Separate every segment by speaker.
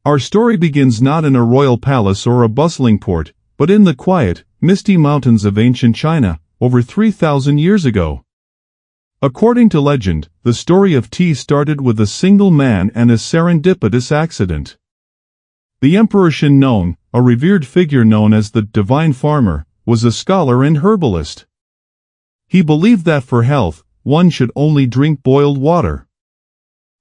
Speaker 1: Our story begins not in a royal palace or a bustling port, but in the quiet, misty mountains of ancient China, over 3,000 years ago. According to legend, the story of tea started with a single man and a serendipitous accident. The Emperor Shen, a revered figure known as the Divine Farmer, was a scholar and herbalist. He believed that for health, one should only drink boiled water.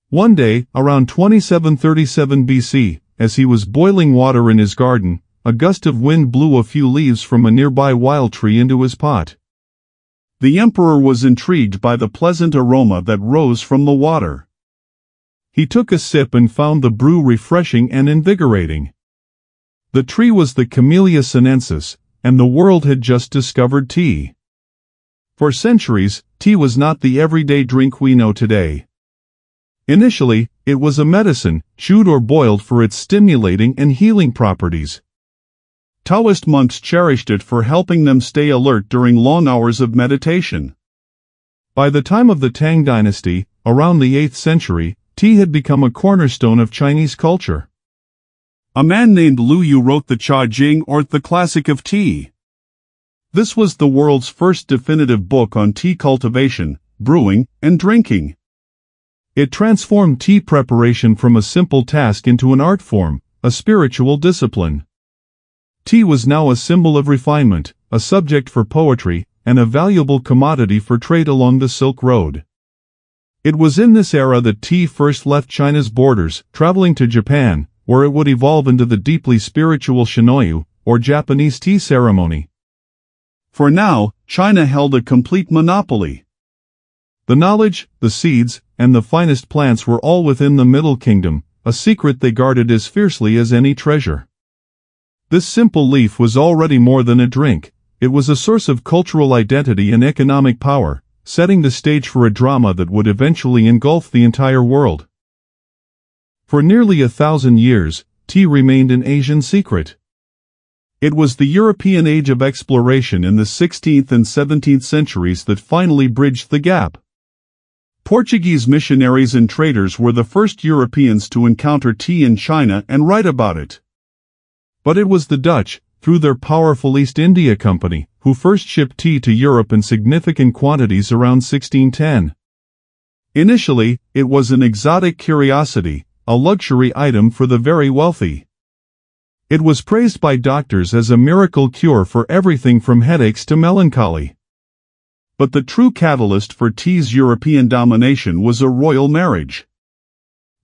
Speaker 1: One day, around 2737 BC, as he was boiling water in his garden, a gust of wind blew a few leaves from a nearby wild tree into his pot. The emperor was intrigued by the pleasant aroma that rose from the water. He took a sip and found the brew refreshing and invigorating. The tree was the Camellia sinensis, and the world had just discovered tea. For centuries, tea was not the everyday drink we know today. Initially, it was a medicine, chewed or boiled for its stimulating and healing properties. Taoist monks cherished it for helping them stay alert during long hours of meditation. By the time of the Tang dynasty, around the 8th century, tea had become a cornerstone of Chinese culture. A man named Lu Yu wrote the Cha Jing, or the Classic of Tea. This was the world's first definitive book on tea cultivation, brewing, and drinking. It transformed tea preparation from a simple task into an art form, a spiritual discipline. Tea was now a symbol of refinement, a subject for poetry, and a valuable commodity for trade along the Silk Road. It was in this era that tea first left China's borders, traveling to Japan, where it would evolve into the deeply spiritual shinoyu, or Japanese tea ceremony. For now, China held a complete monopoly. The knowledge, the seeds, and the finest plants were all within the Middle Kingdom, a secret they guarded as fiercely as any treasure. This simple leaf was already more than a drink. It was a source of cultural identity and economic power, setting the stage for a drama that would eventually engulf the entire world. For nearly 1,000 years, tea remained an Asian secret. It was the European age of exploration in the 16th and 17th centuries that finally bridged the gap. Portuguese missionaries and traders were the first Europeans to encounter tea in China and write about it. But it was the Dutch, through their powerful East India Company, who first shipped tea to Europe in significant quantities around 1610. Initially, it was an exotic curiosity, a luxury item for the very wealthy. It was praised by doctors as a miracle cure for everything from headaches to melancholy. But the true catalyst for tea's European domination was a royal marriage.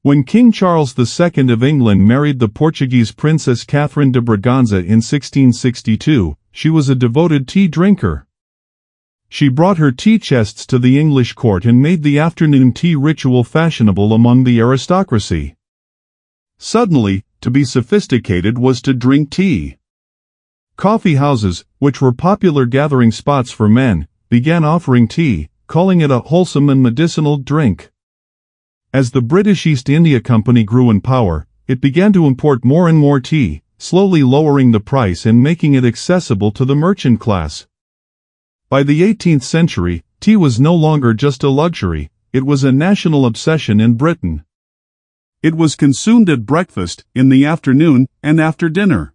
Speaker 1: When King Charles II of England married the Portuguese Princess Catherine de Braganza in 1662, she was a devoted tea drinker. She brought her tea chests to the English court and made the afternoon tea ritual fashionable among the aristocracy. Suddenly, to be sophisticated was to drink tea. Coffee houses, which were popular gathering spots for men, began offering tea, calling it a wholesome and medicinal drink. As the British East India Company grew in power, it began to import more and more tea, slowly lowering the price and making it accessible to the merchant class. By the 18th century, tea was no longer just a luxury, it was a national obsession in Britain. It was consumed at breakfast, in the afternoon, and after dinner.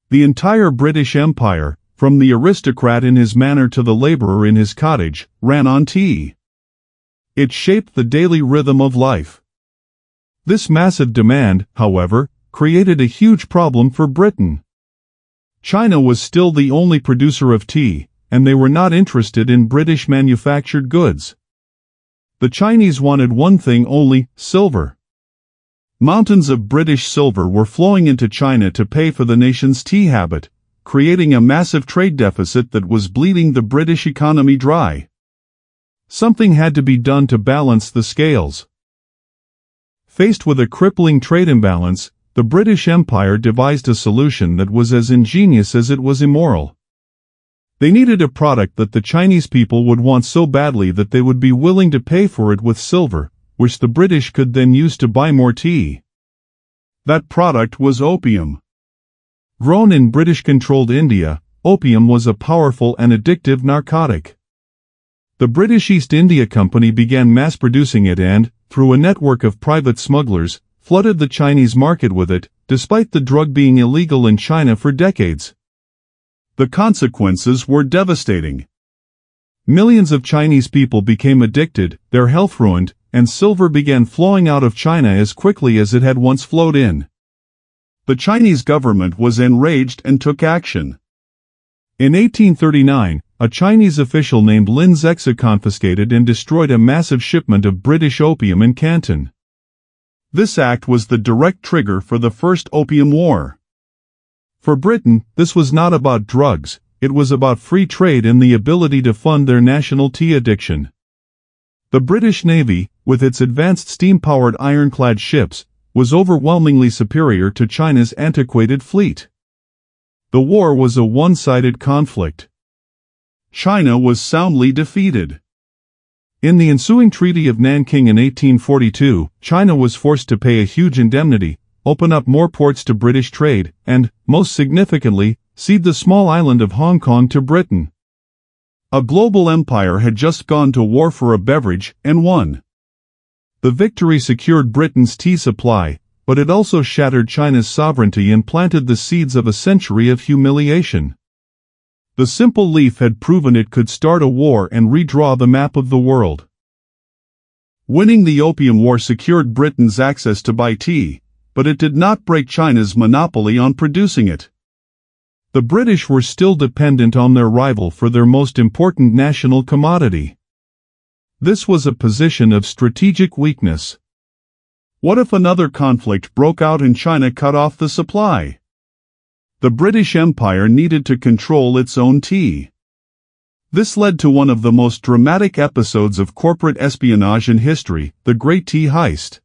Speaker 1: The entire British Empire, from the aristocrat in his manor to the laborer in his cottage, ran on tea. It shaped the daily rhythm of life. This massive demand, however, created a huge problem for Britain. China was still the only producer of tea, and they were not interested in British manufactured goods. The Chinese wanted one thing only: silver. Mountains of British silver were flowing into China to pay for the nation's tea habit, creating a massive trade deficit that was bleeding the British economy dry. Something had to be done to balance the scales. Faced with a crippling trade imbalance, the British Empire devised a solution that was as ingenious as it was immoral. They needed a product that the Chinese people would want so badly that they would be willing to pay for it with silver, which the British could then use to buy more tea. That product was opium. Grown in British-controlled India, opium was a powerful and addictive narcotic. The British East India Company began mass-producing it and, through a network of private smugglers, flooded the Chinese market with it, despite the drug being illegal in China for decades. The consequences were devastating. Millions of Chinese people became addicted, their health ruined, and silver began flowing out of China as quickly as it had once flowed in. The Chinese government was enraged and took action. In 1839, a Chinese official named Lin Zexia confiscated and destroyed a massive shipment of British opium in Canton. This act was the direct trigger for the First Opium War. For Britain, this was not about drugs, it was about free trade and the ability to fund their national tea addiction. The British Navy, with its advanced steam-powered ironclad ships, was overwhelmingly superior to China's antiquated fleet. The war was a one-sided conflict. China was soundly defeated. In the ensuing Treaty of Nanking in 1842, China was forced to pay a huge indemnity, open up more ports to British trade, and, most significantly, cede the small island of Hong Kong to Britain. A global empire had just gone to war for a beverage, and won. The victory secured Britain's tea supply, but it also shattered China's sovereignty and planted the seeds of a century of humiliation. The simple leaf had proven it could start a war and redraw the map of the world. Winning the Opium War secured Britain's access to buy tea, but it did not break China's monopoly on producing it. The British were still dependent on their rival for their most important national commodity. This was a position of strategic weakness. What if another conflict broke out and China cut off the supply? The British Empire needed to control its own tea. This led to one of the most dramatic episodes of corporate espionage in history, the Great Tea Heist.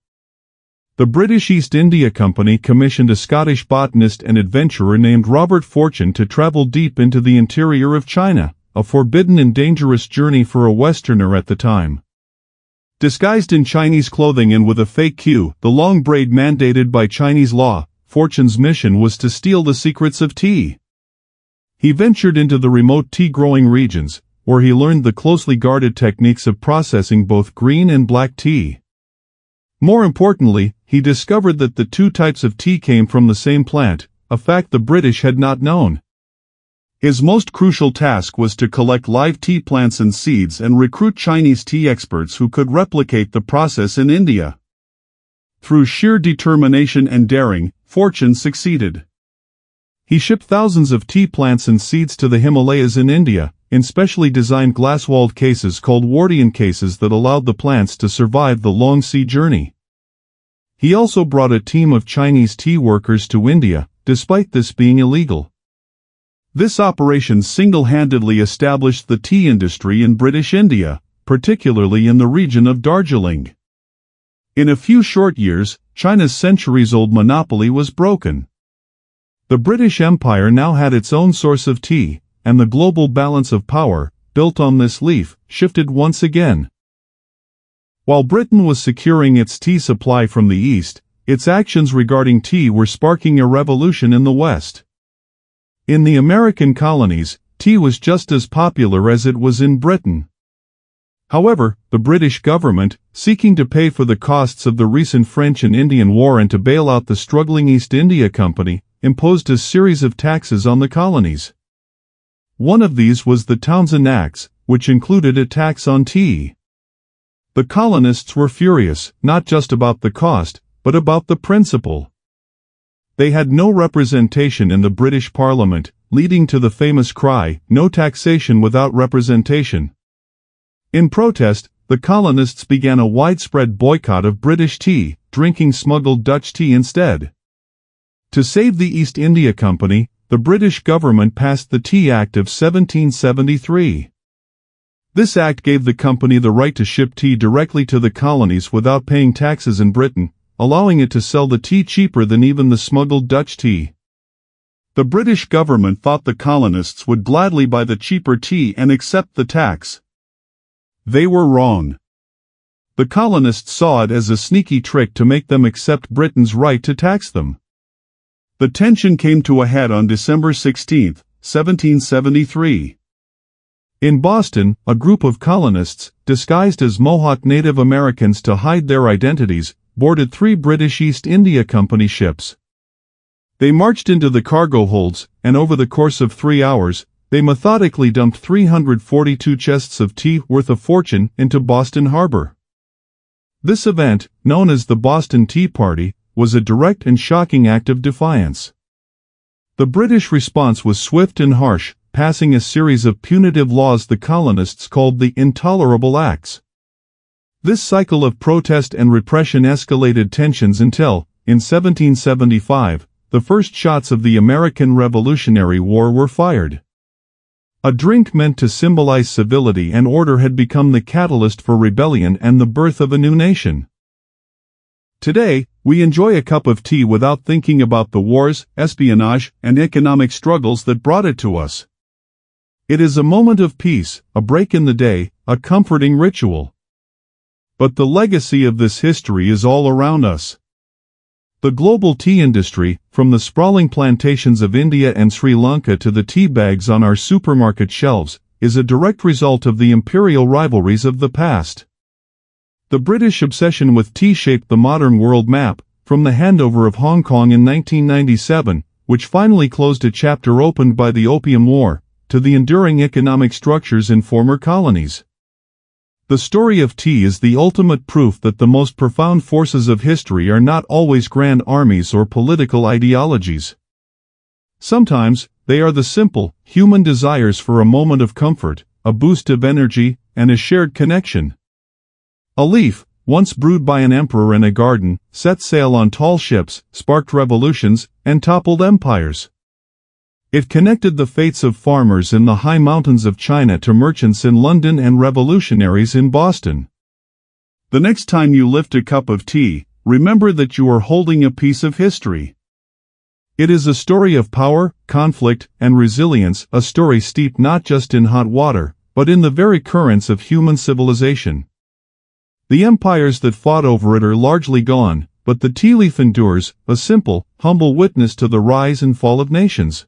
Speaker 1: The British East India Company commissioned a Scottish botanist and adventurer named Robert Fortune to travel deep into the interior of China, a forbidden and dangerous journey for a Westerner at the time. Disguised in Chinese clothing and with a fake queue, the long braid mandated by Chinese law, Fortune's mission was to steal the secrets of tea. He ventured into the remote tea-growing regions, where he learned the closely guarded techniques of processing both green and black tea. More importantly, he discovered that the two types of tea came from the same plant, a fact the British had not known. His most crucial task was to collect live tea plants and seeds and recruit Chinese tea experts who could replicate the process in India. Through sheer determination and daring, Fortune succeeded. He shipped thousands of tea plants and seeds to the Himalayas in India, in specially designed glass-walled cases called Wardian cases that allowed the plants to survive the long sea journey. He also brought a team of Chinese tea workers to India, despite this being illegal. This operation single-handedly established the tea industry in British India, particularly in the region of Darjeeling. In a few short years, China's centuries-old monopoly was broken. The British Empire now had its own source of tea, and the global balance of power, built on this leaf, shifted once again. While Britain was securing its tea supply from the East, its actions regarding tea were sparking a revolution in the West. In the American colonies, tea was just as popular as it was in Britain. However, the British government, seeking to pay for the costs of the recent French and Indian War and to bail out the struggling East India Company, imposed a series of taxes on the colonies. One of these was the Townshend Acts, which included a tax on tea. The colonists were furious, not just about the cost, but about the principle. They had no representation in the British Parliament, leading to the famous cry, "No taxation without representation." In protest, the colonists began a widespread boycott of British tea, drinking smuggled Dutch tea instead. To save the East India Company, the British government passed the Tea Act of 1773. This act gave the company the right to ship tea directly to the colonies without paying taxes in Britain, allowing it to sell the tea cheaper than even the smuggled Dutch tea. The British government thought the colonists would gladly buy the cheaper tea and accept the tax. They were wrong. The colonists saw it as a sneaky trick to make them accept Britain's right to tax them. The tension came to a head on December 16, 1773. In Boston, a group of colonists, disguised as Mohawk Native Americans to hide their identities, boarded 3 British East India Company ships. They marched into the cargo holds, and over the course of 3 hours, they methodically dumped 342 chests of tea worth a fortune into Boston Harbor. This event, known as the Boston Tea Party, was a direct and shocking act of defiance. The British response was swift and harsh, passing a series of punitive laws the colonists called the Intolerable Acts. This cycle of protest and repression escalated tensions until, in 1775, the first shots of the American Revolutionary War were fired. A drink meant to symbolize civility and order had become the catalyst for rebellion and the birth of a new nation. Today, we enjoy a cup of tea without thinking about the wars, espionage, and economic struggles that brought it to us. It is a moment of peace, a break in the day, a comforting ritual. But the legacy of this history is all around us. The global tea industry, from the sprawling plantations of India and Sri Lanka to the tea bags on our supermarket shelves, is a direct result of the imperial rivalries of the past. The British obsession with tea shaped the modern world map, from the handover of Hong Kong in 1997, which finally closed a chapter opened by the Opium War, to the enduring economic structures in former colonies. The story of tea is the ultimate proof that the most profound forces of history are not always grand armies or political ideologies. Sometimes, they are the simple, human desires for a moment of comfort, a boost of energy, and a shared connection. A leaf, once brewed by an emperor in a garden, set sail on tall ships, sparked revolutions, and toppled empires. It connected the fates of farmers in the high mountains of China to merchants in London and revolutionaries in Boston. The next time you lift a cup of tea, remember that you are holding a piece of history. It is a story of power, conflict, and resilience, a story steeped not just in hot water, but in the very currents of human civilization. The empires that fought over it are largely gone, but the tea leaf endures, a simple, humble witness to the rise and fall of nations.